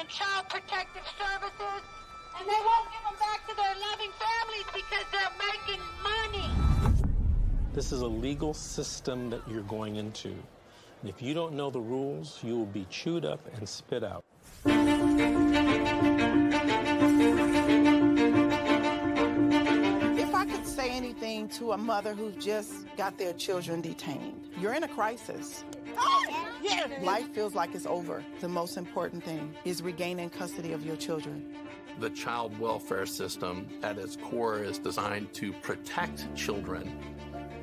and child protective services, and they won't give them back to their loving families because they're making money. This is a legal system that you're going into. And if you don't know the rules, you will be chewed up and spit out. If I could say anything to a mother who just got their children detained, you're in a crisis. Yeah. Life feels like it's over. The most important thing is regaining custody of your children. The child welfare system at its core is designed to protect children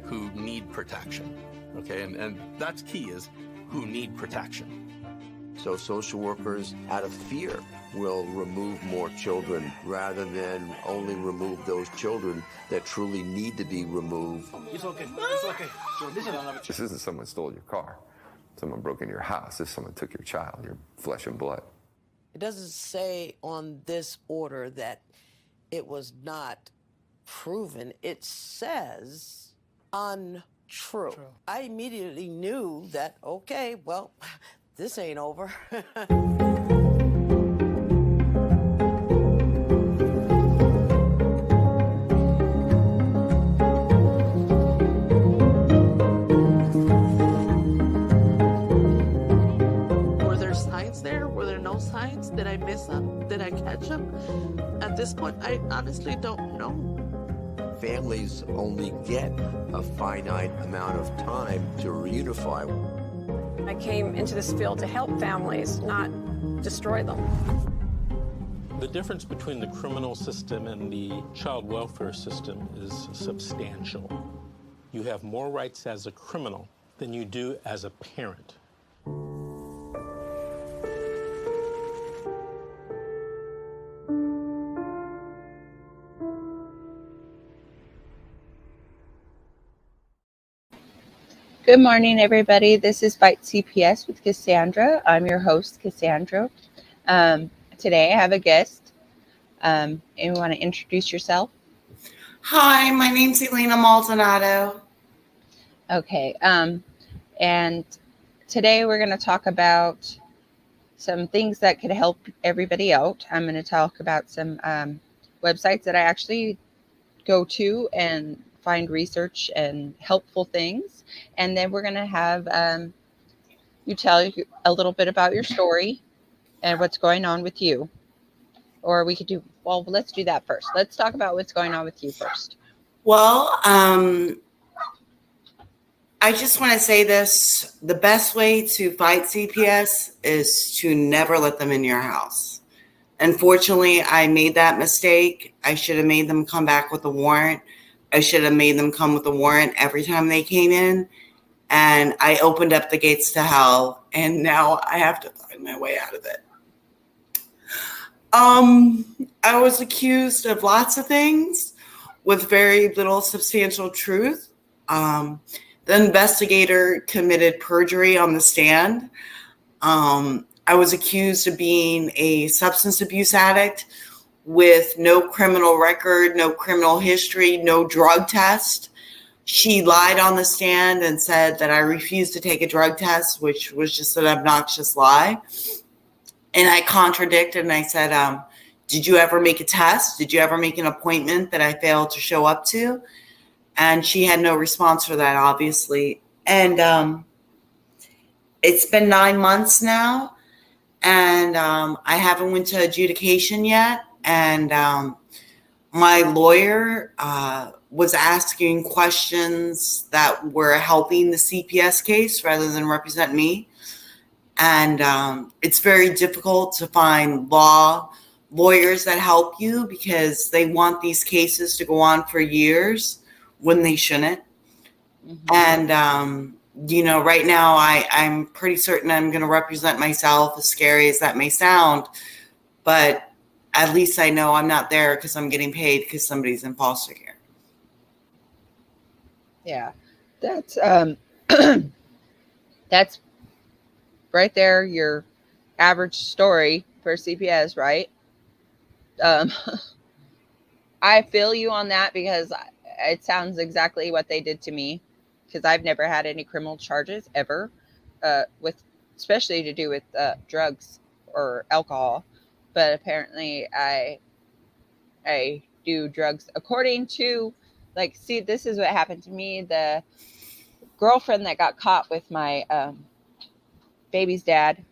who need protection, okay? And that's key, is who need protection. So social workers, out of fear, will remove more children rather than only remove those children that truly need to be removed. It's okay. It's okay. This isn't someone stole your car. Someone broke into your house. This someone took your child, your flesh and blood. It doesn't say on this order that it was not proven. It says untrue. I immediately knew that, okay, well, this ain't over. Signs? Did I miss them? Did I catch them? At this point, I honestly don't know. Families only get a finite amount of time to reunify. I came into this field to help families, not destroy them. The difference between the criminal system and the child welfare system is substantial. You have more rights as a criminal than you do as a parent. Good morning, everybody. This is Fight CPS with Cassandra. I'm your host, Cassandra. Today I have a guest. And you want to introduce yourself? Hi, my name's Elena Maldonado. Okay. And today we're going to talk about some things that could help everybody out. I'm going to talk about some websites that I actually go to and find research and helpful things. And then we're going to have you tell a little bit about your story and what's going on with you. Or we could do, well, let's do that first. Let's talk about what's going on with you first. Well, I just want to say this. The best way to fight CPS is to never let them in your house. Unfortunately, I made that mistake. I should have made them come back with a warrant. I should have made them come with a warrant every time they came in. And I opened up the gates to hell. And now I have to find my way out of it. I was accused of lots of things with very little substantial truth. The investigator committed perjury on the stand. I was accused of being a substance abuse addict with no criminal record, no criminal history, no drug test. She lied on the stand and said that I refused to take a drug test, which was just an obnoxious lie. And I contradicted and I said, did you ever make a test? Did you ever make an appointment that I failed to show up to? And she had no response for that, obviously. And it's been 9 months now, and I haven't went to adjudication yet. And my lawyer was asking questions that were helping the CPS case rather than represent me. And it's very difficult to find lawyers that help you because they want these cases to go on for years when they shouldn't. Mm-hmm. And, right now I'm pretty certain I'm going to represent myself, as scary as that may sound. But at least I know I'm not there because I'm getting paid because somebody's in foster care. Yeah, that's that's right there, your average story for CPS, right? I feel you on that because it sounds exactly what they did to me, because I've never had any criminal charges ever, with especially to do with drugs or alcohol. but apparently I do drugs according to, like, see, this is what happened to me. The girlfriend that got caught with my baby's dad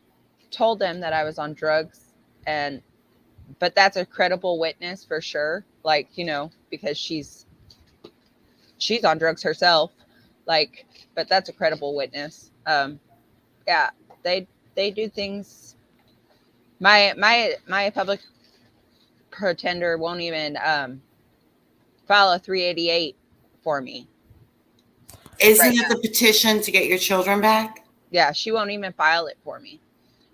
told them that I was on drugs, but that's a credible witness for sure. Like, you know, because she's on drugs herself. Like, but that's a credible witness. Yeah, they do things. My public pretender won't even file a 388 for me. Isn't it the petition to get your children back? Yeah, she won't even file it for me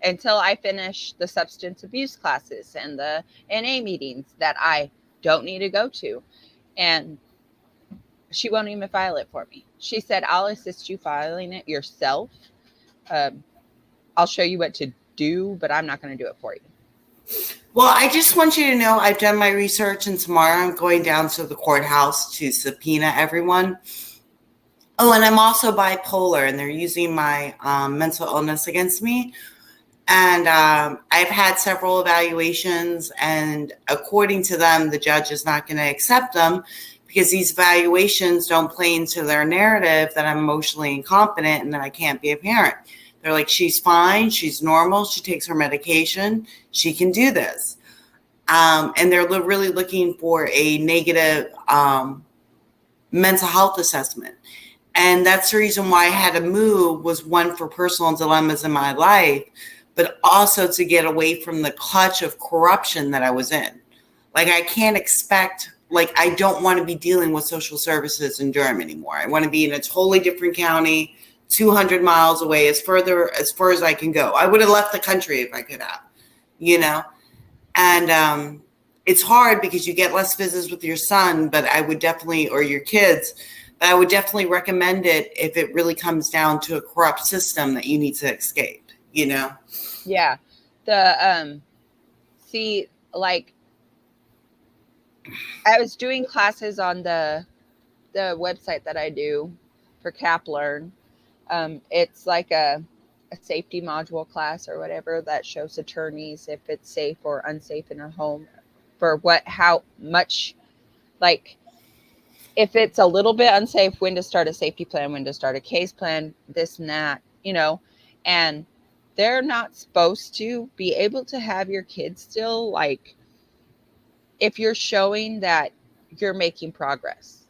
until I finish the substance abuse classes and the NA meetings that I don't need to go to. And she won't even file it for me. She said, I'll assist you filing it yourself. I'll show you what to do, but I'm not going to do it for you. Well, I just want you to know I've done my research, and tomorrow I'm going down to the courthouse to subpoena everyone. Oh, and I'm also bipolar, and they're using my mental illness against me. And I've had several evaluations, and according to them, the judge is not going to accept them because these evaluations don't play into their narrative that I'm emotionally incompetent and that I can't be a parent. They're like, she's fine, she's normal, she takes her medication, she can do this. And they're really looking for a negative mental health assessment. And that's the reason why I had to move, was one, for personal dilemmas in my life, but also to get away from the clutch of corruption that I was in. Like, I can't expect, like, I don't want to be dealing with social services in Durham anymore. I want to be in a totally different county, 200 miles away, as far as I can go. I would have left the country if I could have, you know? And it's hard because you get less visits with your son, but I would definitely, or your kids, but I would definitely recommend it if it really comes down to a corrupt system that you need to escape, you know? Yeah. The, see, like, I was doing classes on the website that I do for CapLearn. It's like a safety module class or whatever that shows attorneys if it's safe or unsafe in a home, for how much, like, if it's a little bit unsafe, when to start a safety plan, when to start a case plan, this and that, you know. And they're not supposed to be able to have your kids still, like, if you're showing that you're making progress,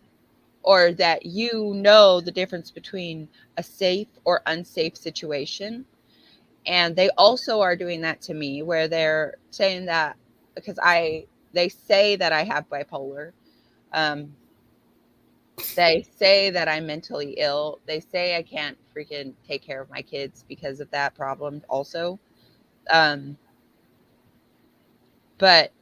or that you know the difference between a safe or unsafe situation. And they also are doing that to me, where they're saying that because they say that I have bipolar. They say that I'm mentally ill. They say I can't freaking take care of my kids because of that problem also. But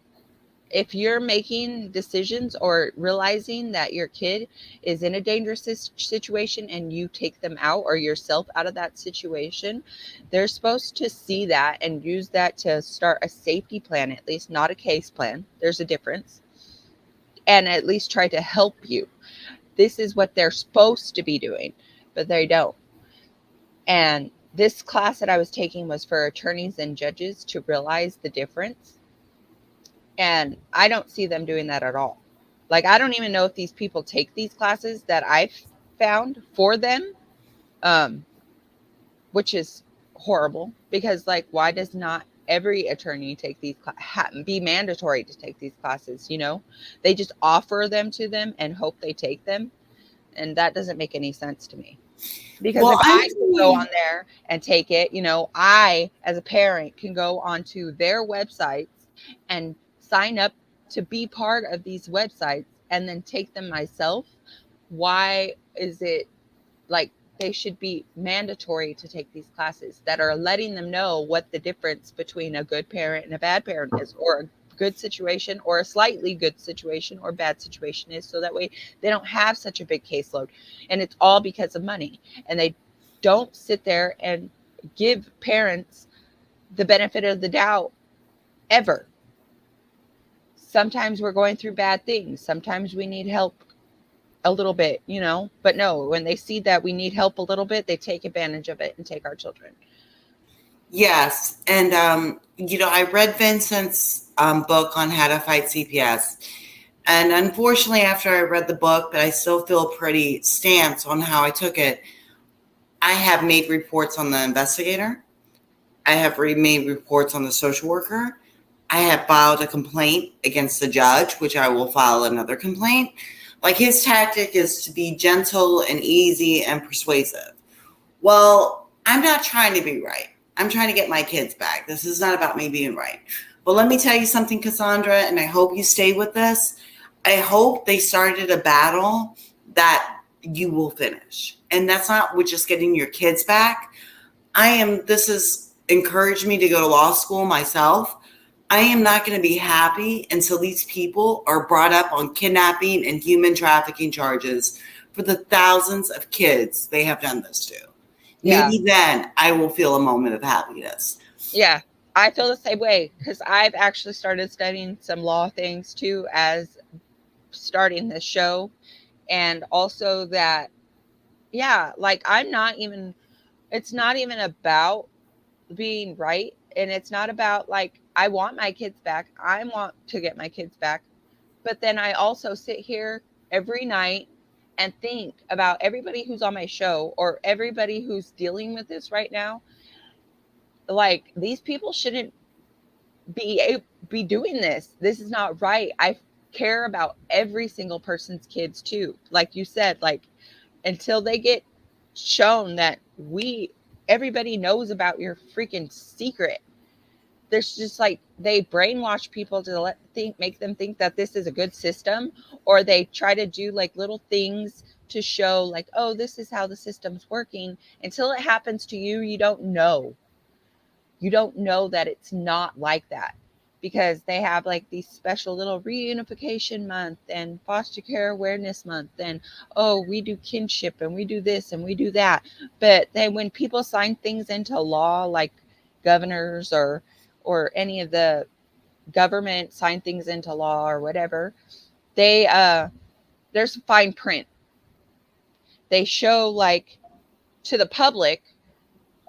if you're making decisions or realizing that your kid is in a dangerous situation and you take them out, or yourself out of that situation, they're supposed to see that and use that to start a safety plan, at least, not a case plan. There's a difference. And at least try to help you. This is what they're supposed to be doing, but they don't. And this class that I was taking was for attorneys and judges to realize the difference. And I don't see them doing that at all. Like, I don't even know if these people take these classes that I've found for them, which is horrible, because, like, why does not every attorney take these be mandatory to take these classes? You know, they just offer them to them and hope they take them. And that doesn't make any sense to me. Because if I can go on there and take it, you know, I, as a parent, can go onto their websites and sign up to be part of these websites and then take them myself. Why is it like they should be mandatory to take these classes that are letting them know what the difference between a good parent and a bad parent is, or a good situation or a slightly good situation or bad situation is, so that way they don't have such a big caseload. And it's all because of money. And they don't sit there and give parents the benefit of the doubt ever. Sometimes we're going through bad things. Sometimes we need help a little bit, you know, but no, when they see that we need help a little bit, they take advantage of it and take our children. Yes. And, I read Vincent's book on how to fight CPS. And unfortunately, after I read the book, but I still feel pretty stance on how I took it, I have made reports on the investigator. I have made reports on the social worker. I have filed a complaint against the judge, which I will file another complaint. Like, his tactic is to be gentle and easy and persuasive. Well, I'm not trying to be right. I'm trying to get my kids back. This is not about me being right. But let me tell you something, Cassandra, and I hope you stay with this. I hope they started a battle that you will finish. And that's not with just getting your kids back. This has encouraged me to go to law school myself. I am not going to be happy until these people are brought up on kidnapping and human trafficking charges for the thousands of kids they have done this to. Yeah. Maybe then I will feel a moment of happiness. Yeah, I feel the same way, because I've actually started studying some law things too as starting this show. And also that, yeah, like it's not even about being right. And it's not about like, I want my kids back. I want to get my kids back. But then I also sit here every night and think about everybody who's on my show or everybody who's dealing with this right now. Like, these people shouldn't be doing this. This is not right. I care about every single person's kids too. Like you said, like, until they get shown that everybody knows about your freaking secret. There's just like, they brainwash people to make them think that this is a good system, or they try to do like little things to show like, oh, this is how the system's working. Until it happens to you, you don't know. You don't know that it's not like that, because they have like these special little reunification month and foster care awareness month. And, oh, we do kinship and we do this and we do that. But then when people sign things into law, like governors or any of the government sign things into law or whatever, there's fine print. They show like to the public,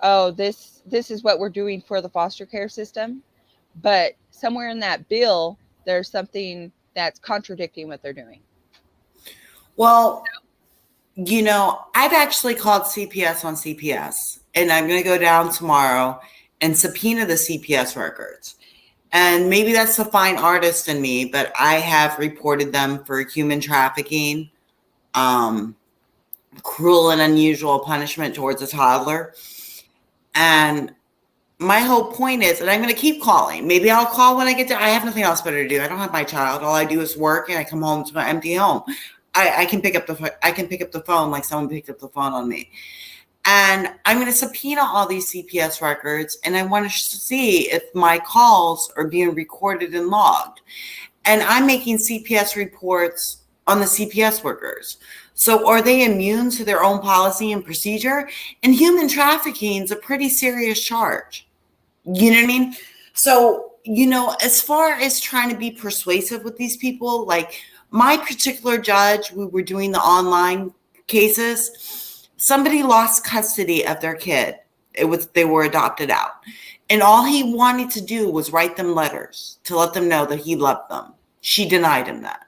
oh, this is what we're doing for the foster care system. But somewhere in that bill, there's something that's contradicting what they're doing. Well, I've actually called CPS on CPS, and I'm going to go down tomorrow and subpoena the CPS records. And maybe that's the fine artist in me, but I have reported them for human trafficking, cruel and unusual punishment towards a toddler. And my whole point is, and I'm going to keep calling. Maybe I'll call when I get there. I have nothing else better to do. I don't have my child. All I do is work, and I come home to an empty home. I can pick up the phone like someone picked up the phone on me. And I'm going to subpoena all these CPS records, and I want to see if my calls are being recorded and logged. And I'm making CPS reports on the CPS workers. So are they immune to their own policy and procedure? And human trafficking is a pretty serious charge. You know what I mean? So, as far as trying to be persuasive with these people, like my particular judge, we were doing the online cases. Somebody lost custody of their kid. They were adopted out. And all he wanted to do was write them letters to let them know that he loved them. She denied him that.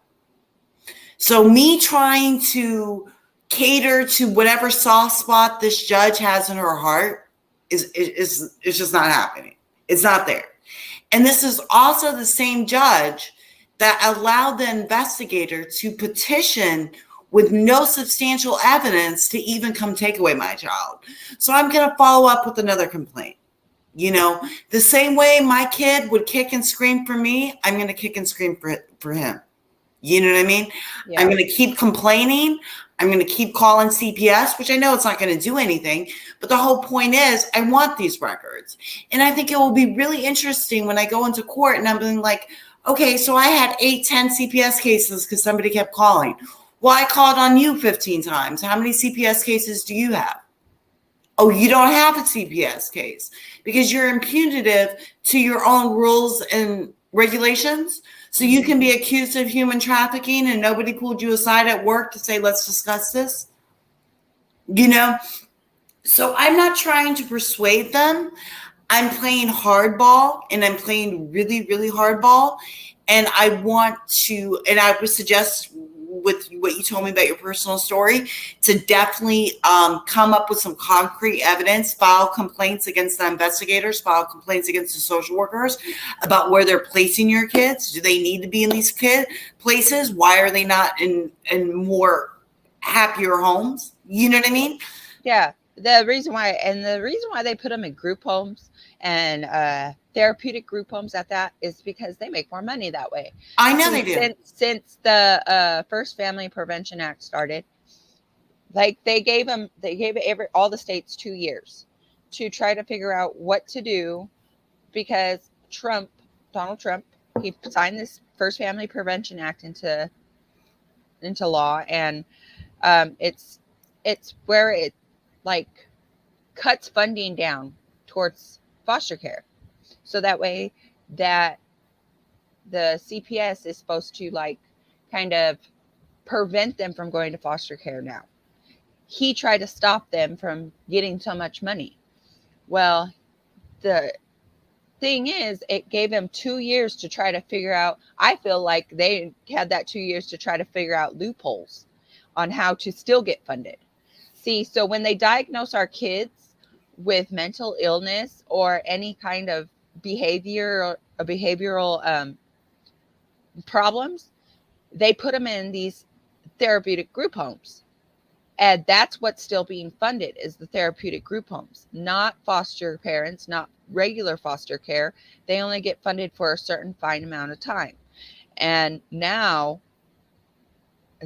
So me trying to cater to whatever soft spot this judge has in her heart is just not happening. It's not there. And this is also the same judge that allowed the investigator to petition with no substantial evidence to even come take away my child. So I'm going to follow up with another complaint. The same way my kid would kick and scream for me, I'm going to kick and scream for him. You know what I mean? Yeah. I'm going to keep complaining. I'm going to keep calling CPS, which I know it's not going to do anything. But the whole point is I want these records. And I think it will be really interesting when I go into court and I'm being like, okay, so I had 10 CPS cases because somebody kept calling. Well, I called on you 15 times. How many CPS cases do you have? Oh, you don't have a CPS case because you're impugnative to your own rules and regulations. So you can be accused of human trafficking and nobody pulled you aside at work to say, let's discuss this. So I'm not trying to persuade them. I'm playing hardball, and I'm playing really, really hardball. And I would suggest, with what you told me about your personal story, to definitely come up with some concrete evidence, file complaints against the investigators, file complaints against the social workers about where they're placing your kids. Do they need to be in these places? Why are they not in more happier homes? You know what I mean? Yeah. The reason why they put them in group homes and therapeutic group homes at that is because they make more money that way. I know they do. Since the First Family Prevention Act started, like they gave all the states 2 years to try to figure out what to do, because Donald Trump, he signed this First Family Prevention Act into law, and it's where it like cuts funding down towards foster care, so that way that the CPS is supposed to like kind of prevent them from going to foster care. Now he tried to stop them from getting so much money. Well, the thing is, it gave him 2 years to try to figure out. I feel like they had that 2 years to try to figure out loopholes on how to still get funded. See, so when they diagnose our kids with mental illness or any kind of behavioral problems, they put them in these therapeutic group homes. And that's what's still being funded, is the therapeutic group homes, not foster parents, not regular foster care. They only get funded for a certain fine amount of time. And now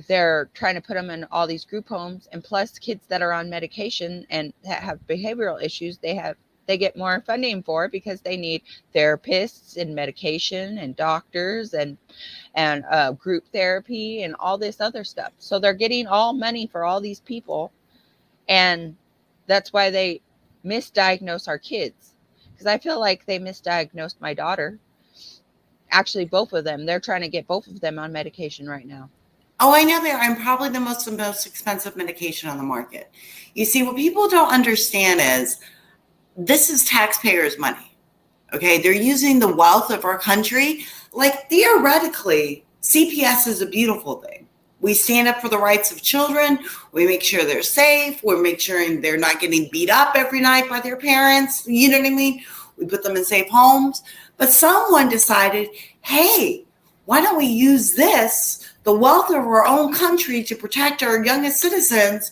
they're trying to put them in all these group homes, and plus kids that are on medication and have behavioral issues, they get more funding for it, because they need therapists and medication and doctors and group therapy and all this other stuff. So they're getting all money for all these people, and that's why they misdiagnose our kids. Because I feel like they misdiagnosed my daughter. Actually, both of them. They're trying to get both of them on medication right now. Oh, I know they are. I'm probably the most expensive medication on the market. You see, what people don't understand is this is taxpayers' money. Okay, they're using the wealth of our country. Like, theoretically, CPS is a beautiful thing. We stand up for the rights of children. We make sure they're safe. We make sure they're not getting beat up every night by their parents. You know what I mean? We put them in safe homes. But someone decided, hey, why don't we use this, the wealth of our own country, to protect our youngest citizens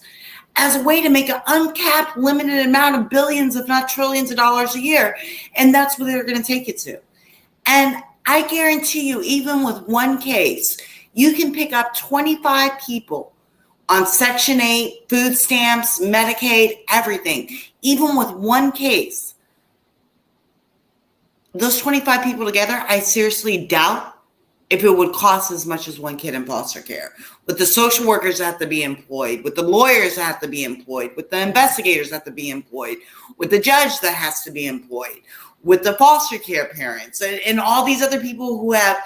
as a way to make an uncapped, limited amount of billions, if not trillions of dollars a year. And that's where they're going to take it to. And I guarantee you, even with one case, you can pick up 25 people on Section 8, food stamps, Medicaid, everything. Even with one case, those 25 people together, I seriously doubt if it would cost as much as one kid in foster care. With the social workers that have to be employed, with the lawyers that have to be employed, with the investigators that have to be employed, with the judge that has to be employed, with the foster care parents, and all these other people who have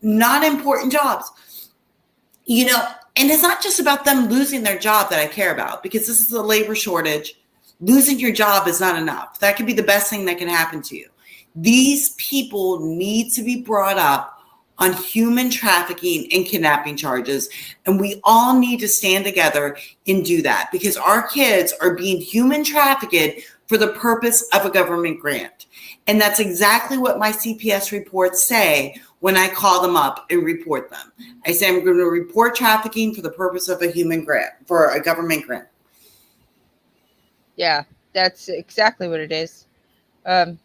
not important jobs. You know, and it's not just about them losing their job that I care about, because this is a labor shortage. Losing your job is not enough. That could be the best thing that can happen to you. These people need to be brought up on human trafficking and kidnapping charges. And we all need to stand together and do that, because our kids are being human trafficked for the purpose of a government grant. And that's exactly what my CPS reports say when I call them up and report them. I say, I'm going to report trafficking for the purpose of a human grant, for a government grant. Yeah, that's exactly what it is. I'm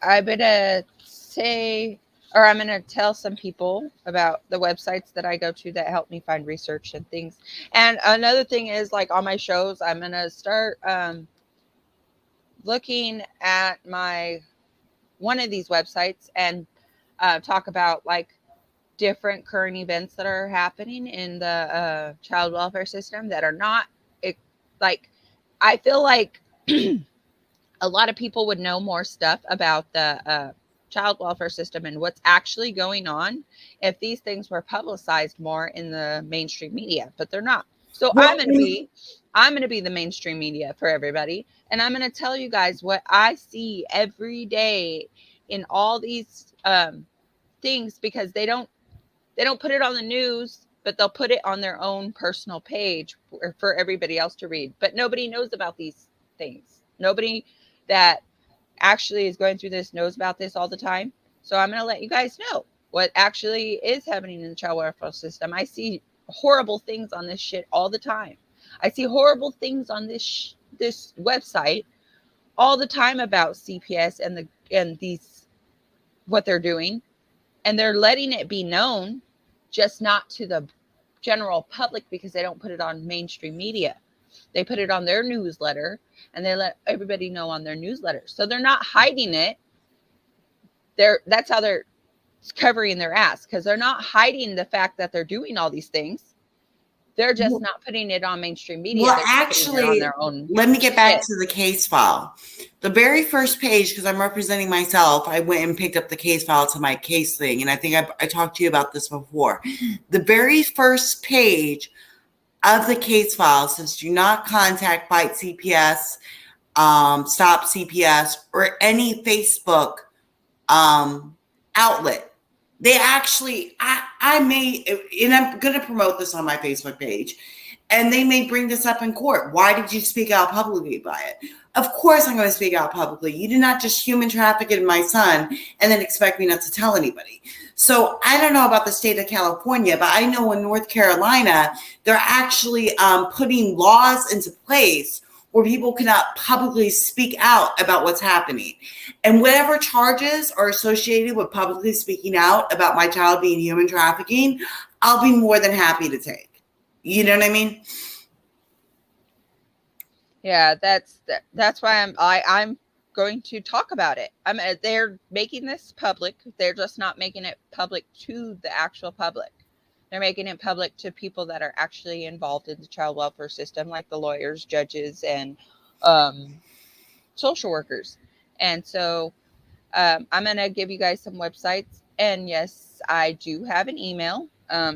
going to say, or I'm going to tell some people about the websites that I go to that help me find research and things. And another thing is, like, on my shows, I'm going to start looking at one of these websites and talk about like different current events that are happening in the child welfare system that are not like, I feel like a lot of people would know more stuff about the child welfare system and what's actually going on if these things were publicized more in the mainstream media, but they're not. So I'm I'm going to be the mainstream media for everybody. And I'm going to tell you guys what I see every day in all these things, because they don't put it on the news, but they'll put it on their own personal page for everybody else to read. But nobody knows about these things. Nobody that actually is going through this knows about this all the time. So I'm going to let you guys know what actually is happening in the child welfare system. I see horrible things on this shit all the time. I see horrible things on this website all the time about CPS and these what they're doing, and they're letting it be known, just not to the general public, because they don't put it on mainstream media. They put it on their newsletter, and they let everybody know on their newsletter. So they're not hiding it. That's how they're covering their ass, because they're not hiding the fact that they're doing all these things. They're just not putting it on mainstream media. Well, they're actually, on their own. Let me get back to the case file. The very first page, because I'm representing myself, I went and picked up the case file to my case thing. And I think I talked to you about this before. The very first page of the case file says, do not contact Fight CPS, Stop CPS, or any Facebook outlet. They actually, I may, and I'm going to promote this on my Facebook page, and they may bring this up in court. Why did you speak out publicly about it? Of course I'm going to speak out publicly. You did not just human traffic in my son and then expect me not to tell anybody. So I don't know about the state of California, but I know in North Carolina, they're actually putting laws into place where people cannot publicly speak out about what's happening. And whatever charges are associated with publicly speaking out about my child being human trafficking, I'll be more than happy to take. You know what I mean? Yeah, that's why I'm going to talk about it. They're making this public. They're just not making it public to the actual public. They're making it public to people that are actually involved in the child welfare system, like the lawyers, judges, and social workers. And so I'm going to give you guys some websites. And yes, I do have an email. I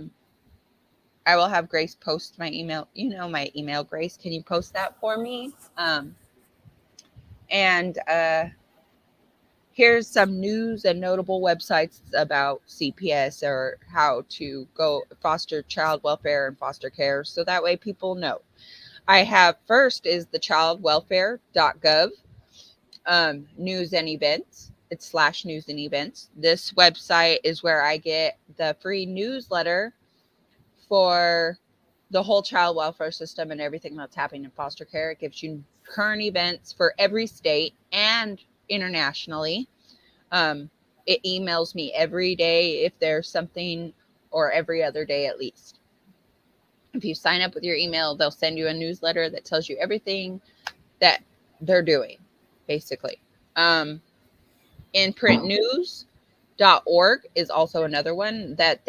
will have Grace post my email. You know my email, Grace. Can you post that for me? Here's some news and notable websites about CPS or how to go foster child welfare and foster care. So that way people know. I have first is the childwelfare.gov news and events. It's /news and events. This website is where I get the free newsletter for the whole child welfare system and everything that's happening in foster care. It gives you current events for every state and internationally. It emails me every day if there's something, or every other day at least. If you sign up with your email, they'll send you a newsletter that tells you everything that they're doing, basically. Inprintnews.org is also another one that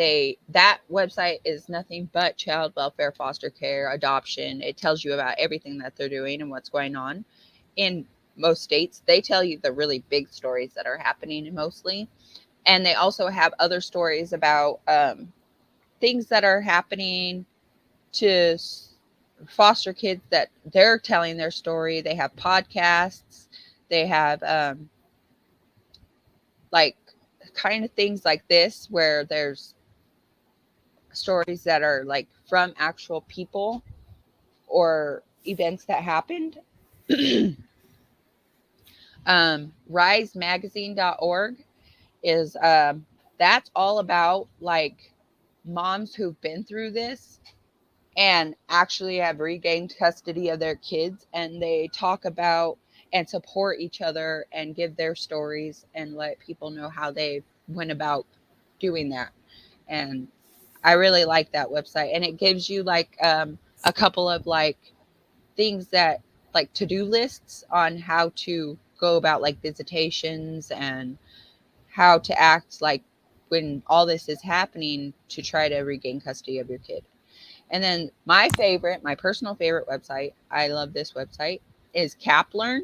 website is nothing but child welfare, foster care, adoption. It tells you about everything that they're doing and what's going on in most states. They tell you the really big stories that are happening mostly. And they also have other stories about things that are happening to foster kids that they're telling their story. They have podcasts. They have like kind of things like this where there's stories that are like from actual people or events that happened. risemagazine.org is that's all about like moms who've been through this and actually have regained custody of their kids, and they talk about and support each other and give their stories and let people know how they went about doing that. And I really like that website, and it gives you like a couple of like things that like to-do lists on how to go about like visitations and how to act like when all this is happening to try to regain custody of your kid. And then my personal favorite website, I love this website, is CapLearn,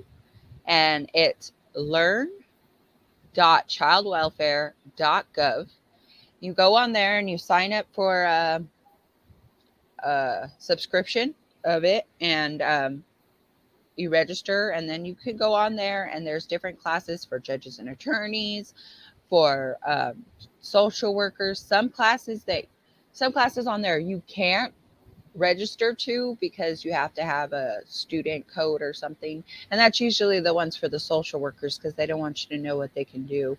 and it's learn.childwelfare.gov. You go on there and you sign up for a subscription, of it, and you register, and then you could go on there, and there's different classes for judges and attorneys, for social workers. Some classes on there you can't register to because you have to have a student code or something, and that's usually the ones for the social workers because they don't want you to know what they can do.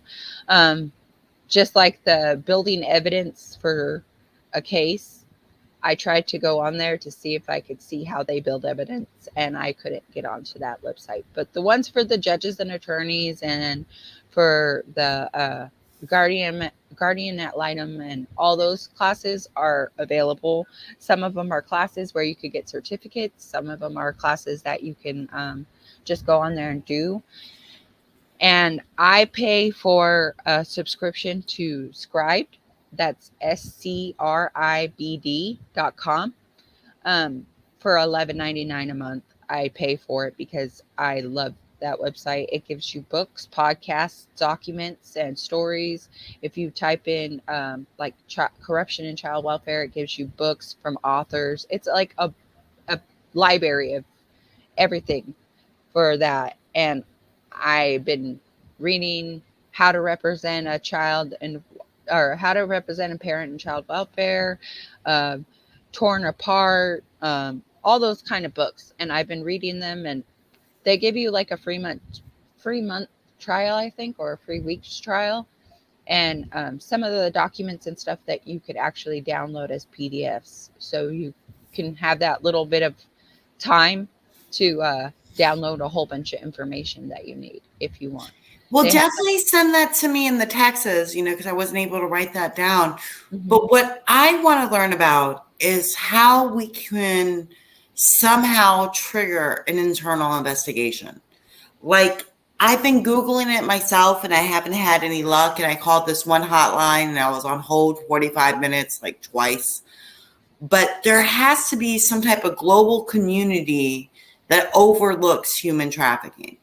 Just like the building evidence for a case, I tried to go on there to see if I could see how they build evidence, and I couldn't get onto that website. But the ones for the judges and attorneys, and for the guardian ad litem, and all those classes are available. Some of them are classes where you could get certificates. Some of them are classes that you can just go on there and do. And I pay for a subscription to Scribd. That's SCRIBD.com. For $11.99 a month. I pay for it because I love that website. It gives you books, podcasts, documents, and stories. If you type in like corruption and child welfare, it gives you books from authors. It's like a library of everything for that. And I've been reading how to represent a child or how to represent a parent in child welfare, Torn Apart, all those kind of books. And I've been reading them, and they give you like a free month trial, I think, or a free week's trial. And some of the documents and stuff that you could actually download as PDFs. So you can have that little bit of time to download a whole bunch of information that you need if you want. Well, definitely send that to me in the texts, because I wasn't able to write that down. Mm-hmm. But what I want to learn about is how we can somehow trigger an internal investigation. Like, I've been Googling it myself and I haven't had any luck. And I called this one hotline and I was on hold 45 minutes, like twice. But there has to be some type of global community that overlooks human trafficking.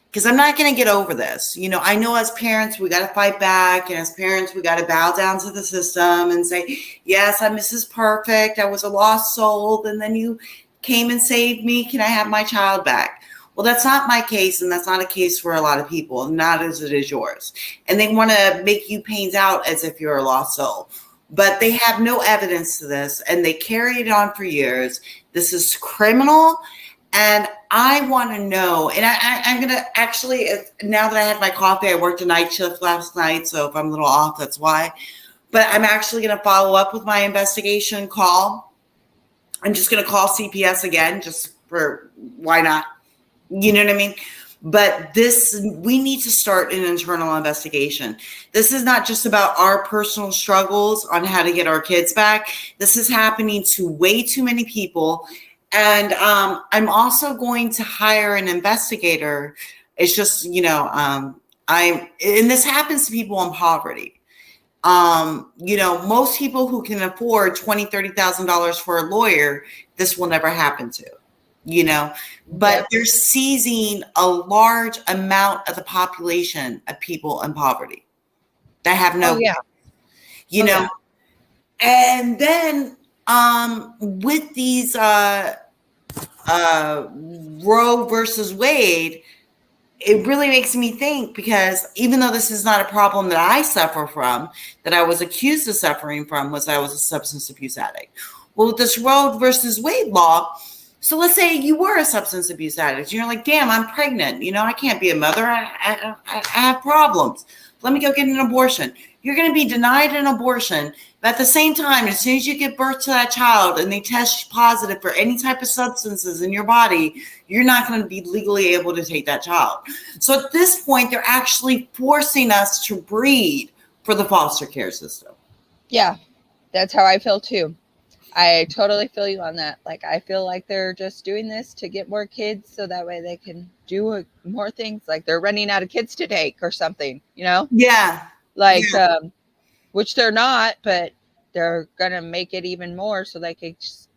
Because I'm not going to get over this. I know as parents, we got to fight back. And as parents, we got to bow down to the system and say, yes, I'm Mrs. Perfect. I was a lost soul. And then you came and saved me. Can I have my child back? Well, that's not my case. And that's not a case for a lot of people, not as it is yours. And they want to make you paint out as if you're a lost soul. But they have no evidence to this. And they carry it on for years. This is criminal. And I want to know, and I'm going to actually, now that I had my coffee, I worked a night shift last night. So if I'm a little off, that's why. But I'm actually going to follow up with my investigation call. I'm just going to call CPS again, just for why not? You know what I mean? But we need to start an internal investigation. This is not just about our personal struggles on how to get our kids back. This is happening to way too many people. And I'm also going to hire an investigator. It's just, and this happens to people in poverty. Most people who can afford $20,000, $30,000 for a lawyer, this will never happen to, but they're seizing a large amount of the population of people in poverty that have no, and then with these Roe versus Wade, it really makes me think, because even though this is not a problem that I suffer from, that I was accused of suffering from, was I was a substance abuse addict. Well, with this Roe versus Wade law, so let's say you were a substance abuse addict. You're like, damn, I'm pregnant. I can't be a mother. I have problems. Let me go get an abortion. You're going to be denied an abortion. But at the same time, as soon as you give birth to that child and they test positive for any type of substances in your body, you're not going to be legally able to take that child. So at this point, they're actually forcing us to breed for the foster care system. Yeah, that's how I feel too. I totally feel you on that. Like, I feel like they're just doing this to get more kids so that way they can do more things. Like they're running out of kids to take or something, Yeah. Which they're not, but they're going to make it even more so they can just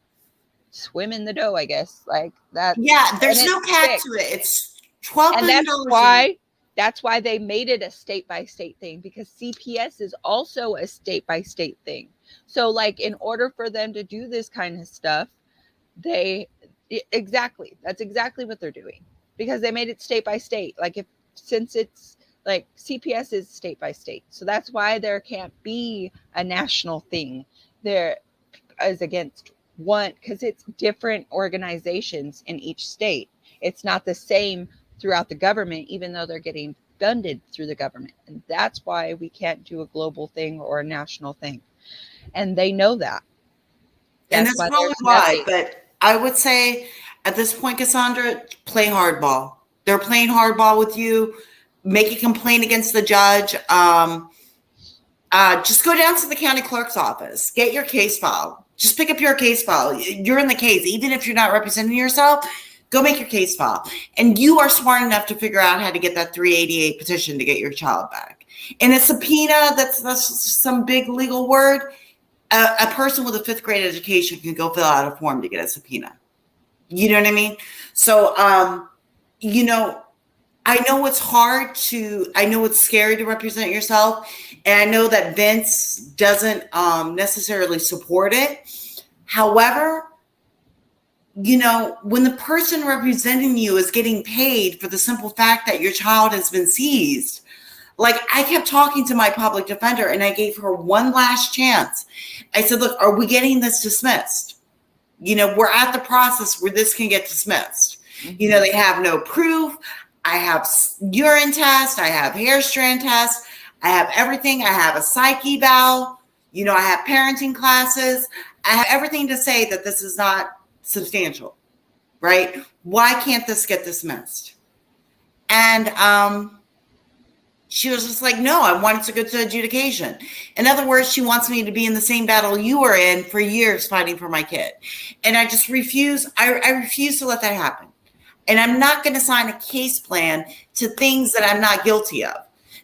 swim in the dough, I guess. Like that. Yeah, there's no cap to it. It's $12 billion. And that's why they made it a state-by-state thing, because CPS is also a state-by-state thing. So, like, in order for them to do this kind of stuff, Exactly. That's exactly what they're doing, because they made it state by state. Like, since it's like CPS is state by state. So that's why there can't be a national thing. There is against one, because it's different organizations in each state. It's not the same throughout the government, even though they're getting funded through the government. And that's why we can't do a global thing or a national thing. And they know that. And that's probably why. But I would say at this point, Cassandra, play hardball. They're playing hardball with you. Make a complaint against the judge. Just go down to the county clerk's office. Get your case file. Just pick up your case file. You're in the case. Even if you're not representing yourself, go make your case file. And you are smart enough to figure out how to get that 388 petition to get your child back. And a subpoena, that's some big legal word. A person with a 5th grade education can go fill out a form to get a subpoena. You know what I mean? So, I know it's hard I know it's scary to represent yourself. And I know that Vince doesn't necessarily support it. However, when the person representing you is getting paid for the simple fact that your child has been seized, like, I kept talking to my public defender and I gave her one last chance. I said, look, are we getting this dismissed? We're at the process where this can get dismissed. Mm-hmm. They have no proof. I have urine test. I have hair strand test. I have everything. I have a psyche eval. I have parenting classes. I have everything to say that this is not substantial, right? Why can't this get dismissed? And she was just like, no, I want it to go to adjudication. In other words, she wants me to be in the same battle you were in for years fighting for my kid. And I just refuse. I refuse to let that happen. And I'm not going to sign a case plan to things that I'm not guilty of.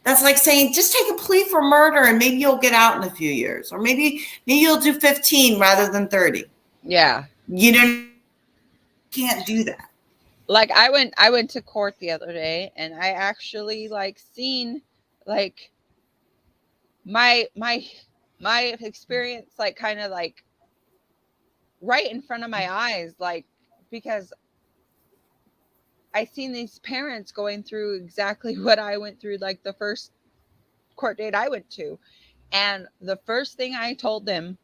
That's like saying, just take a plea for murder and maybe you'll get out in a few years. Or maybe you'll do 15 rather than 30. Yeah. You can't do that. Like, I went to court the other day and I actually seen my experience kind of right in front of my eyes, because I seen these parents going through exactly what I went through, the first court date I went to. And the first thing I told them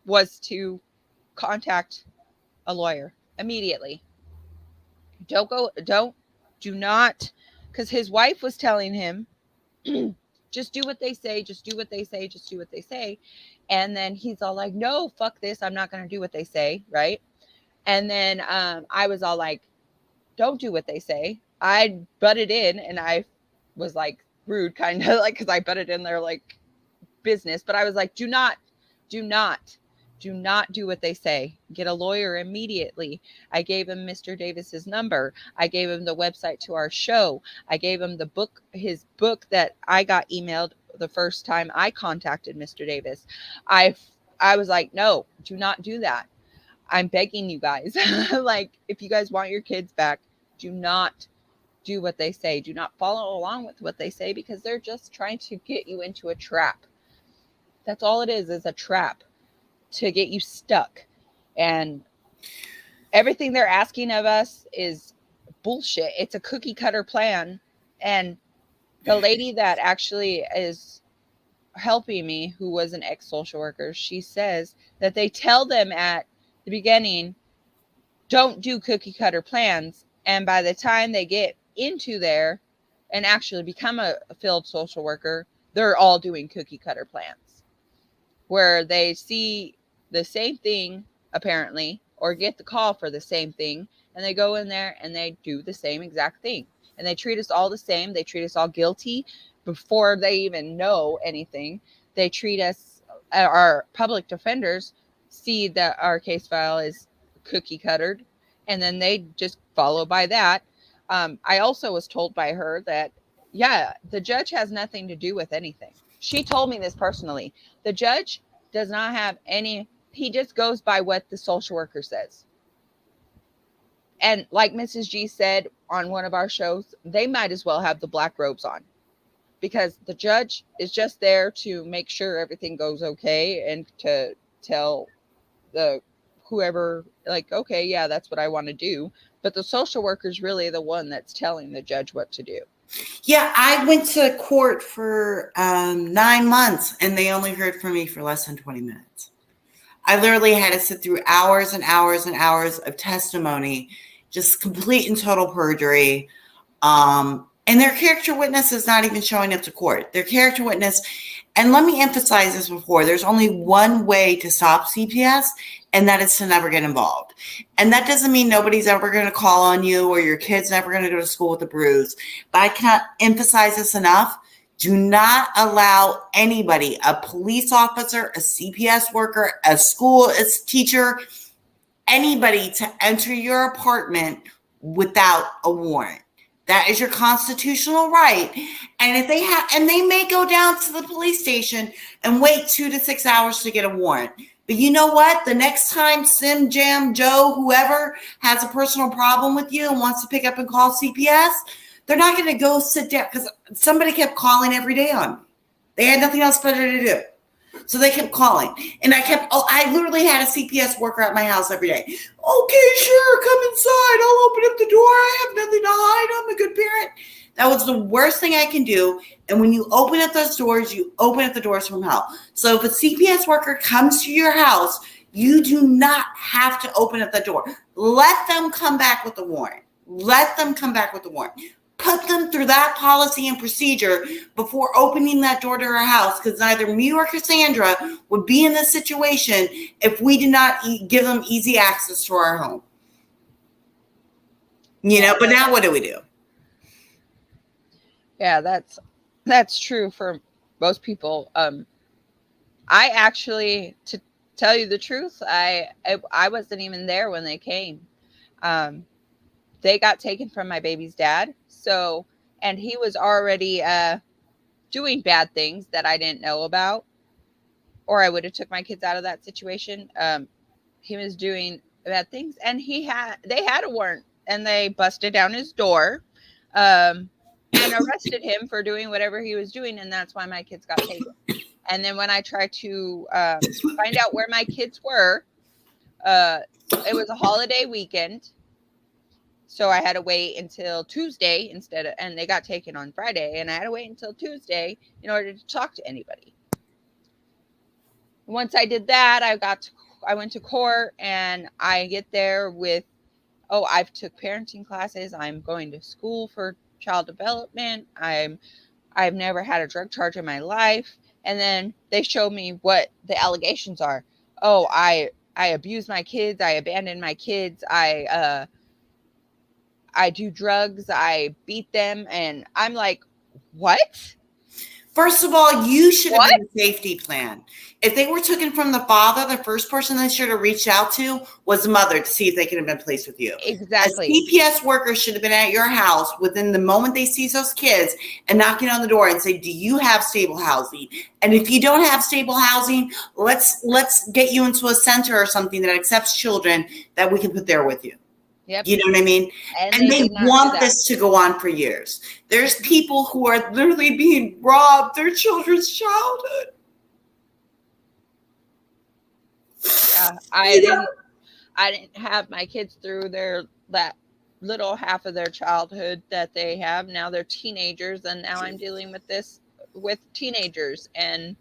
was to contact a lawyer immediately. Do not, because his wife was telling him, just do what they say, just do what they say, just do what they say. And then he's all like, no, fuck this. I'm not going to do what they say. Right. And then I was all like, don't do what they say. I butted in and I was rude, kind of because I butted in their business. But I was like, do not do what they say. Get a lawyer immediately. I gave him Mr. Davis's number. I gave him the website to our show. I gave him his book that I got emailed the first time I contacted Mr. Davis. I was like, no, do not do that. I'm begging you guys. If you guys want your kids back, do not do what they say. Do not follow along with what they say, because they're just trying to get you into a trap. That's all it is a trap to get you stuck. And everything they're asking of us is bullshit. It's a cookie cutter plan. And the lady that actually is helping me, who was an ex-social worker, she says that they tell them at the beginning, don't do cookie cutter plans. And by the time they get into there and actually become a field social worker, they're all doing cookie cutter plans, where they see the same thing, apparently, or get the call for the same thing, and they go in there and they do the same exact thing. And they treat us all the same. They treat us all guilty before they even know anything. They treat us, our public defenders, see that our case file is cookie cuttered, and then they just follow by that. I also was told by her that, yeah, the judge has nothing to do with anything. She told me this personally. The judge does not have any, he just goes by what the social worker says. And like Mrs. G said on one of our shows, they might as well have the black robes on, because the judge is just there to make sure everything goes okay and to tell the whoever like, okay, yeah, that's what I want to do. But the social worker is really the one that's telling the judge what to do. Yeah, I went to court for 9 months, and they only heard from me for less than 20 minutes. I literally had to sit through hours and hours and hours of testimony, just complete and total perjury. And their character witness is not even showing up to court. Their character witness, and let me emphasize this before, there's only one way to stop CPS, and that is to never get involved. And that doesn't mean nobody's ever going to call on you or your kid's never going to go to school with a bruise. But I can't emphasize this enough. Do not allow anybody, a police officer, a CPS worker, a school teacher, anybody to enter your apartment without a warrant. That is your constitutional right. And if they may go down to the police station and wait 2 to 6 hours to get a warrant. But you know what? The next time Sim, Jam, Joe, whoever has a personal problem with you and wants to pick up and call CPS, they're not going to go sit down, because somebody kept calling every day on me. They had nothing else better to do. So they kept calling. And I literally had a CPS worker at my house every day. Okay, sure, come inside. I'll open up the door. I have nothing to hide. I'm a good parent. That was the worst thing I can do. And when you open up those doors, you open up the doors from hell. So if a CPS worker comes to your house, you do not have to open up the door. Let them come back with a warrant. Let them come back with a warrant. Put them through that policy and procedure before opening that door to our house, because neither me or Cassandra would be in this situation if we did not give them easy access to our home. But now what do we do? Yeah, that's true for most people. I actually, to tell you the truth, I wasn't even there when they came. They got taken from my baby's dad. So, and he was already doing bad things that I didn't know about, or I would have took my kids out of that situation. He was doing bad things, and they had a warrant, and they busted down his door, and arrested him for doing whatever he was doing, and that's why my kids got taken. And then when I tried to find out where my kids were, it was a holiday weekend. So I had to wait until Tuesday and they got taken on Friday, and I had to wait until Tuesday in order to talk to anybody. Once I did that, I went to court, and I get there with, I've took parenting classes. I'm going to school for child development. I've never had a drug charge in my life. And then they showed me what the allegations are. I abuse my kids. I abandon my kids. I do drugs, I beat them, and I'm like, what? First of all, you should have been a safety plan. If they were taken from the father, the first person they should have reached out to was the mother to see if they could have been placed with you. Exactly. A CPS worker should have been at your house within the moment they see those kids and knocking on the door and say, do you have stable housing? And if you don't have stable housing, let's get you into a center or something that accepts children that we can put there with you. Yep. You know what I mean? And they want this to go on for years. There's people who are literally being robbed their children's childhood. Yeah, I didn't have my kids through that little half of their childhood that they have. Now they're teenagers, and now I'm dealing with this with teenagers, and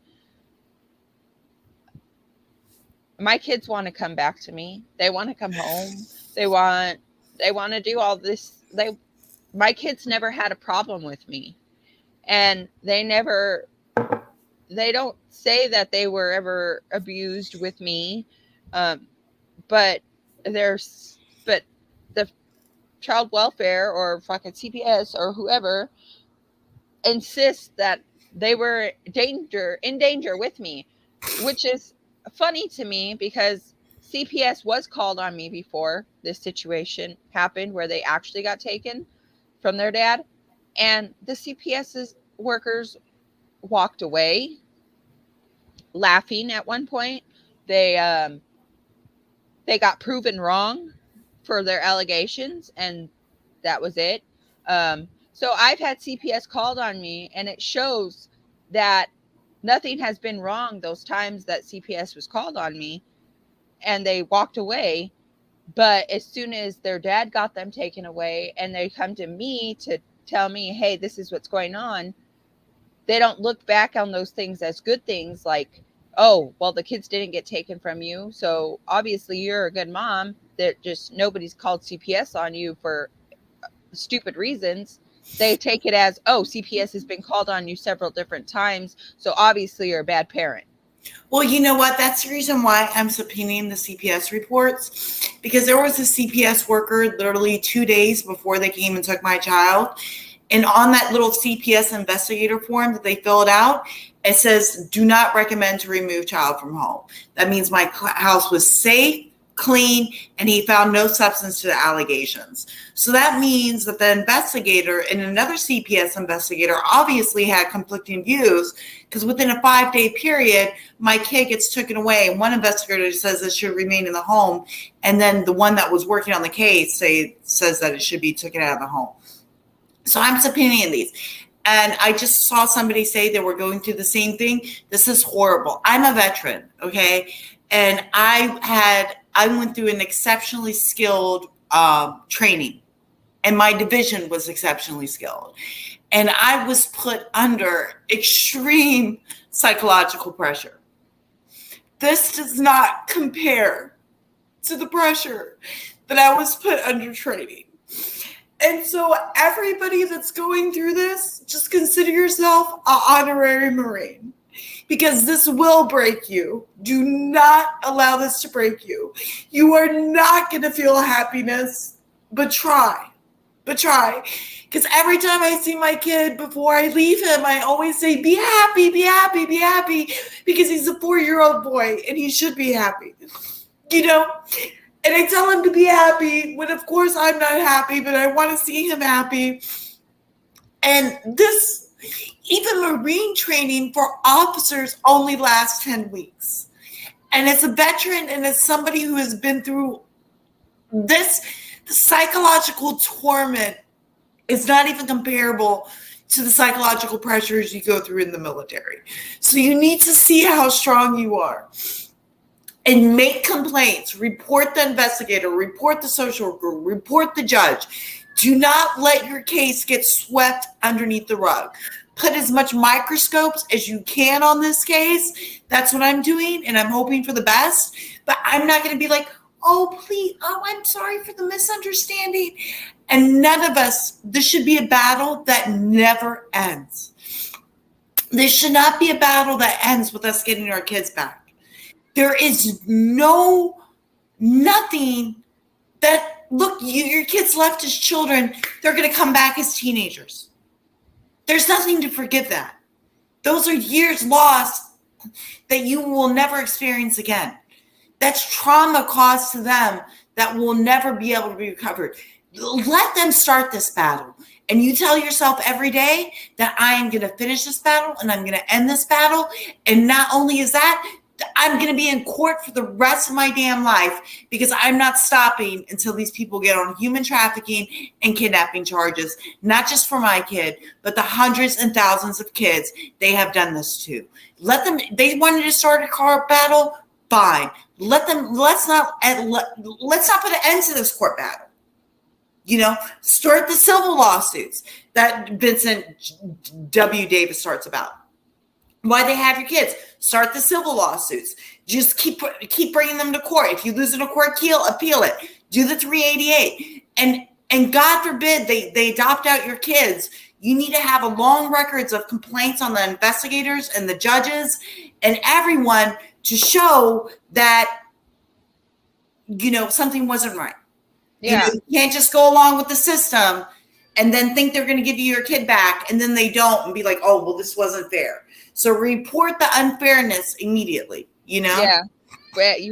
my kids want to come back to me. They want to come home. They want to do all this. My kids never had a problem with me, and they don't say that they were ever abused with me. But the child welfare or fucking CPS or whoever insists that they were in danger with me, which is funny to me because CPS was called on me before this situation happened where they actually got taken from their dad, and the CPS's workers walked away laughing at one point. They got proven wrong for their allegations, and that was it. So I've had CPS called on me, and it shows that nothing has been wrong those times that CPS was called on me and they walked away. But as soon as their dad got them taken away and they come to me to tell me, hey, this is what's going on, they don't look back on those things as good things, like, oh, well, the kids didn't get taken from you, so obviously you're a good mom, that just nobody's called CPS on you for stupid reasons. They take it as, oh, CPS has been called on you several different times, so obviously you're a bad parent. Well, you know what? That's the reason why I'm subpoenaing the CPS reports, because there was a CPS worker literally 2 days before they came and took my child. And on that little CPS investigator form that they filled out, it says, do not recommend to remove child from home. That means my house was safe, clean, and he found no substance to the allegations. So that means that the investigator and another CPS investigator obviously had conflicting views, because within a 5-day period, my kid gets taken away. And one investigator says it should remain in the home. And then the one that was working on the case says that it should be taken out of the home. So I'm subpoenaing these. And I just saw somebody say they were going through the same thing. This is horrible. I'm a veteran, okay? And I went through an exceptionally skilled training, and my division was exceptionally skilled. And I was put under extreme psychological pressure. This does not compare to the pressure that I was put under training. And so everybody that's going through this, just consider yourself an honorary Marine, because this will break you. Do not allow this to break you. You are not going to feel happiness, but try. But try. Because every time I see my kid before I leave him, I always say, be happy, be happy, be happy, because he's a 4-year-old boy and he should be happy. You know? And I tell him to be happy when, of course, I'm not happy, but I want to see him happy. And this, even Marine training for officers only lasts 10 weeks. And as a veteran and as somebody who has been through this, the psychological torment is not even comparable to the psychological pressures you go through in the military. So you need to see how strong you are. And make complaints, report the investigator, report the social worker, report the judge. Do not let your case get swept underneath the rug. Put as much microscopes as you can on this case. That's what I'm doing, and I'm hoping for the best. But I'm not going to be like, oh, please, oh, I'm sorry for the misunderstanding. And none of us, this should be a battle that never ends. This should not be a battle that ends with us getting our kids back. There is nothing that, look, your kids left as children, they're going to come back as teenagers. There's nothing to forgive that. Those are years lost that you will never experience again. That's trauma caused to them that will never be able to be recovered. Let them start this battle. And you tell yourself every day that I am going to finish this battle and I'm going to end this battle. And not only is that, I'm going to be in court for the rest of my damn life, because I'm not stopping until these people get on human trafficking and kidnapping charges, not just for my kid, but the hundreds and thousands of kids they have done this to. Let them, they wanted to start a court battle, fine. Let's not put an end to this court battle. You know, start the civil lawsuits that Vincent W. Davis starts about. Why they have your kids. Start the civil lawsuits. Just keep bringing them to court. If you lose in a court appeal it. Do the 388. And God forbid they adopt out your kids. You need to have a long records of complaints on the investigators and the judges and everyone to show that, you know, something wasn't right. Yeah. You can't just go along with the system and then think they're going to give you your kid back, and then they don't, and be like, oh, well, this wasn't fair. So report the unfairness immediately, you know? Yeah.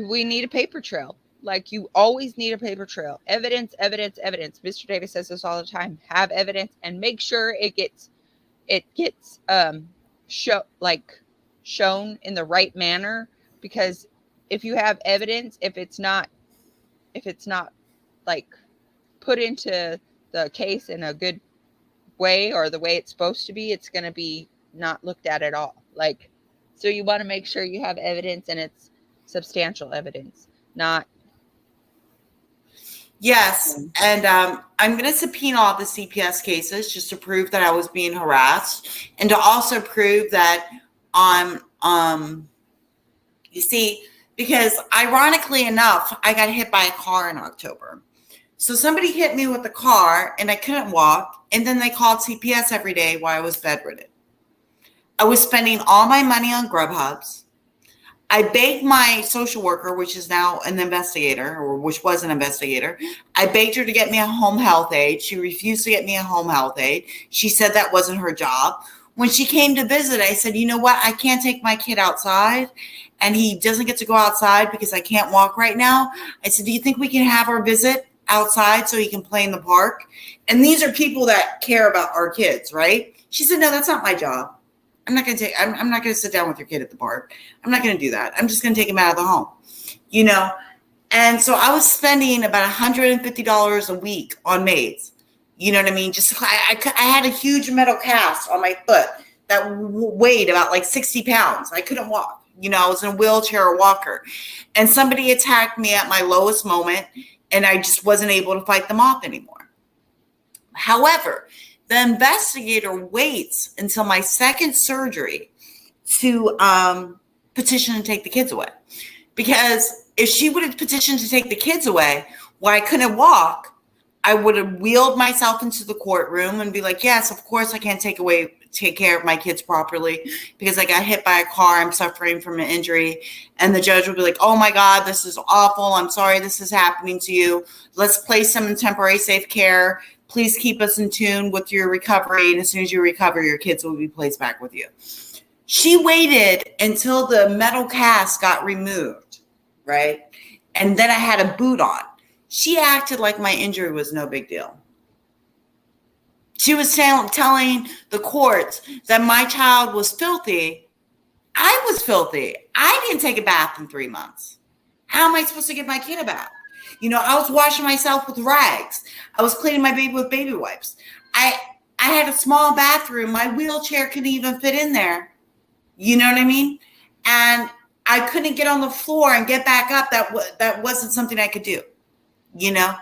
We need a paper trail. Like, you always need a paper trail. Evidence, evidence, evidence. Mr. Davis says this all the time. Have evidence and make sure it gets shown in the right manner, because if you have evidence, if it's not like put into the case in a good way or the way it's supposed to be, it's going to be not looked at all. Like, so you want to make sure you have evidence and it's substantial evidence, not Yes, and I'm going to subpoena all the CPS cases just to prove that I was being harassed, and to also prove that you see, because ironically enough, I got hit by a car in October. So somebody hit me with a car, and I couldn't walk, and then they called CPS every day while I was bedridden. I was spending all my money on Grubhubs. I begged my social worker, which is now an investigator, or which was an investigator. I begged her to get me a home health aide. She refused to get me a home health aide. She said that wasn't her job. When she came to visit, I said, you know what? I can't take my kid outside, and he doesn't get to go outside because I can't walk right now. I said, do you think we can have our visit outside so he can play in the park? And these are people that care about our kids, right? She said, no, that's not my job. I'm not going to sit down with your kid at the park. I'm not going to do that. I'm just going to take him out of the home, you know? And so I was spending about $150 a week on maids. You know what I mean? Just, I had a huge metal cast on my foot that weighed about like 60 pounds. I couldn't walk. You know, I was in a wheelchair or walker. And somebody attacked me at my lowest moment, and I just wasn't able to fight them off anymore. However, the investigator waits until my second surgery to petition to take the kids away. Because if she would have petitioned to take the kids away while I couldn't walk, I would have wheeled myself into the courtroom and be like, yes, of course I can't take care of my kids properly because I got hit by a car. I'm suffering from an injury. And the judge would be like, oh my God, this is awful. I'm sorry this is happening to you. Let's place them in temporary safe care. Please keep us in tune with your recovery. And as soon as you recover, your kids will be placed back with you. She waited until the metal cast got removed, right? And then I had a boot on. She acted like my injury was no big deal. She was telling the court that my child was filthy. I was filthy. I didn't take a bath in 3 months. How am I supposed to give my kid a bath? You know, I was washing myself with rags. I was cleaning my baby with baby wipes. I had a small bathroom. My wheelchair couldn't even fit in there. You know what I mean? And I couldn't get on the floor and get back up. That wasn't something I could do, you know?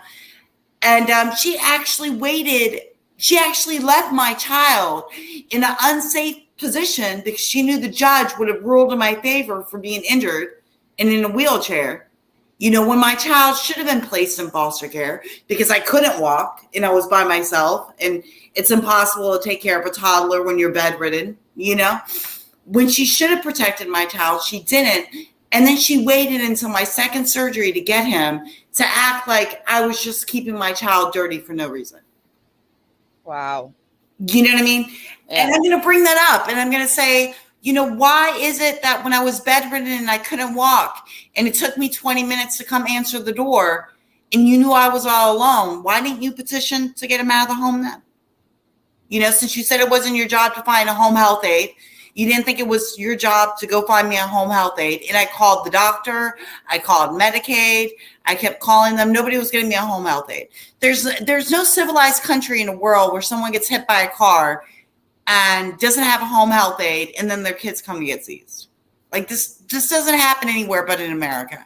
And she actually waited. She actually left my child in an unsafe position because she knew the judge would have ruled in my favor for being injured and in a wheelchair. You know, when my child should have been placed in foster care because I couldn't walk and I was by myself, and it's impossible to take care of a toddler when you're bedridden, you know. When she should have protected my child, she didn't. And then she waited until my second surgery to get him to act like I was just keeping my child dirty for no reason. Wow. You know what I mean? Yeah. And I'm going to bring that up and I'm going to say, you know, why is it that when I was bedridden and I couldn't walk and it took me 20 minutes to come answer the door and you knew I was all alone, why didn't you petition to get him out of the home then? You know, since you said it wasn't your job to find a home health aide, you didn't think it was your job to go find me a home health aide. And I called the doctor. I called Medicaid. I kept calling them. Nobody was getting me a home health aide. There's no civilized country in the world where someone gets hit by a car and doesn't have a home health aide, and then their kids come to get seized. Like this doesn't happen anywhere but in America.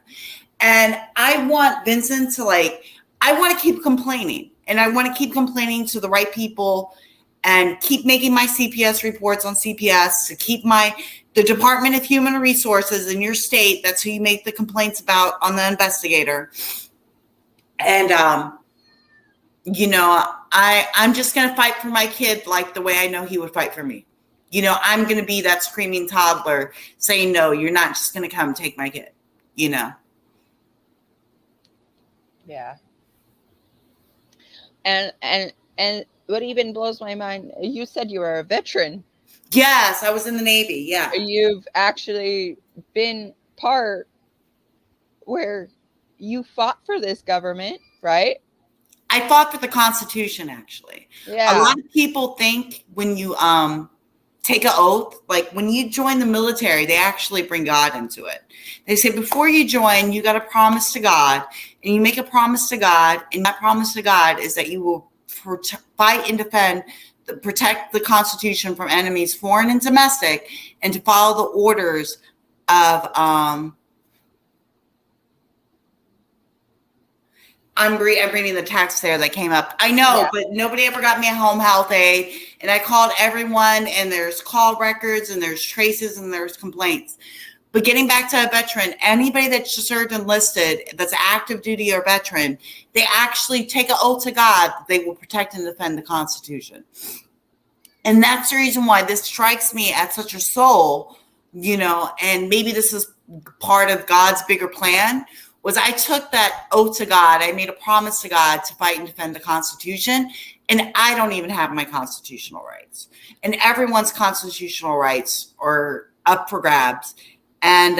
And I want Vincent to I want to keep complaining, and I want to keep complaining to the right people and keep making my CPS reports on CPS, to keep the Department of Human Resources in your state. That's who you make the complaints about on the investigator. And, you know, I'm just going to fight for my kid like the way I know he would fight for me. You know, I'm going to be that screaming toddler saying, no, you're not just going to come take my kid, you know? Yeah. And what even blows my mind, you said you were a veteran. Yes, I was in the Navy. Yeah. You've actually been part where you fought for this government, right? I fought for the Constitution, actually. Yeah. A lot of people think when you take an oath, like when you join the military, they actually bring God into it. They say before you join, you got to promise to God, and you make a promise to God, and that promise to God is that you will fight and defend, protect the Constitution from enemies, foreign and domestic, and to follow the orders of I'm reading the text there that came up. I know, but nobody ever got me a home health aid. And I called everyone, and there's call records, and there's traces, and there's complaints. But getting back to a veteran, anybody that's served enlisted, that's active duty or veteran, they actually take an oath to God that they will protect and defend the Constitution. And that's the reason why this strikes me at such a soul, you know, and maybe this is part of God's bigger plan, was I took that oath to God. I made a promise to God to fight and defend the Constitution, and I don't even have my constitutional rights. And everyone's constitutional rights are up for grabs. And,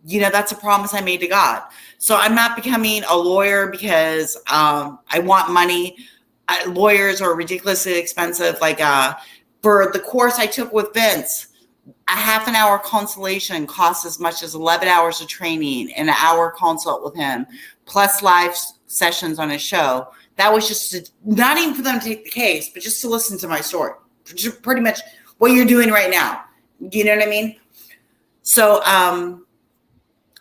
you know, that's a promise I made to God. So I'm not becoming a lawyer because I want money. Lawyers are ridiculously expensive. Like for the course I took with Vince, a half an hour consultation costs as much as 11 hours of training and an hour consult with him, plus live sessions on his show. That was just not even for them to take the case, but just to listen to my story. Pretty much what you're doing right now. You know what I mean? So,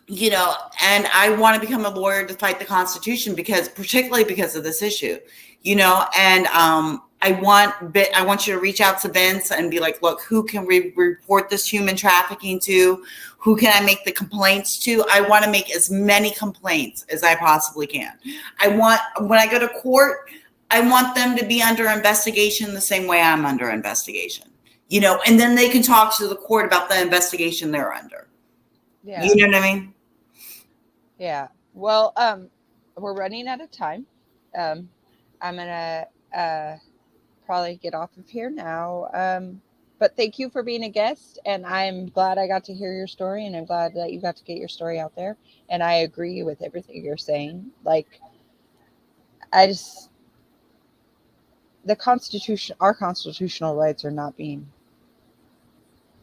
you know, and I want to become a lawyer to fight the Constitution particularly because of this issue, you know, and I want you to reach out to Vince and be like, look, who can we report this human trafficking to? Who can I make the complaints to? I want to make as many complaints as I possibly can. When I go to court, I want them to be under investigation the same way I'm under investigation. You know, and then they can talk to the court about the investigation they're under. Yeah. You know what I mean? Yeah. Well, we're running out of time. I'm going to probably get off of here now. But thank you for being a guest. And I'm glad I got to hear your story. And I'm glad that you got to get your story out there. And I agree with everything you're saying. Like, our constitutional rights are not being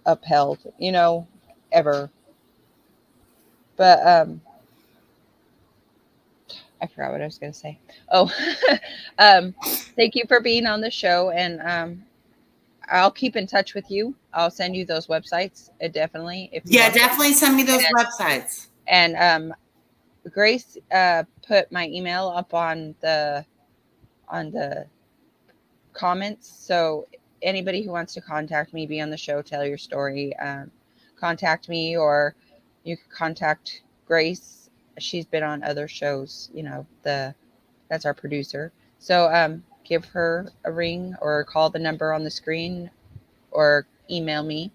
upheld, you know, ever. But I forgot what I was going to say. Oh, thank you for being on the show, and I'll keep in touch with you. I'll send you those websites. Definitely, definitely send me those websites. And Grace put my email up on the comments, so anybody who wants to contact me, be on the show, tell your story, contact me, or you can contact Grace. She's been on other shows, you know, that's our producer. So give her a ring or call the number on the screen or email me.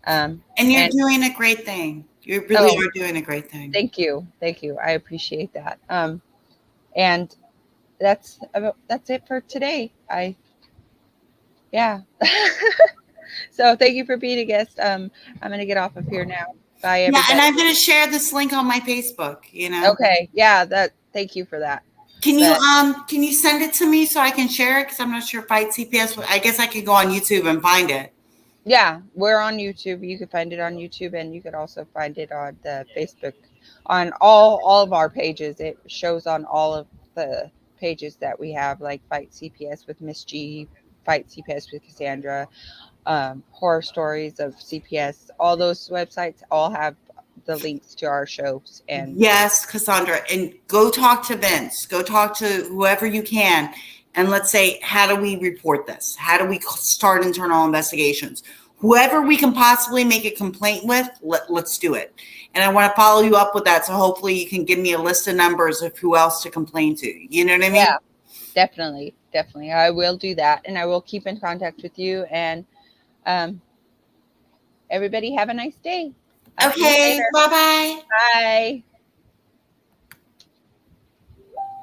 And you're doing a great thing. You really are doing a great thing. Thank you. I appreciate that. And that's it for today. Yeah. So thank you for being a guest. I'm going to get off of here now. Bye, everybody. Yeah, and I'm going to share this link on my Facebook, you know. Okay. Yeah, thank you for that. Can you send it to me so I can share it? Because I'm not sure Fight CPS. I guess I could go on YouTube and find it. Yeah, we're on YouTube. You can find it on YouTube, and you could also find it on the Facebook, on all of our pages. It shows on all of the pages that we have, like Fight CPS with Miss G, Fight CPS with Cassandra, horror stories of CPS. All those websites all have the links to our shows. And yes, Cassandra, and go talk to Vince. Go talk to whoever you can, and let's say, how do we report this? How do we start internal investigations? Whoever we can possibly make a complaint with, let's do it. And I want to follow you up with that, so hopefully you can give me a list of numbers of who else to complain to. You know what I mean? Yeah, definitely. I will do that, and I will keep in contact with you. And everybody have a nice day. Okay, bye-bye. Bye.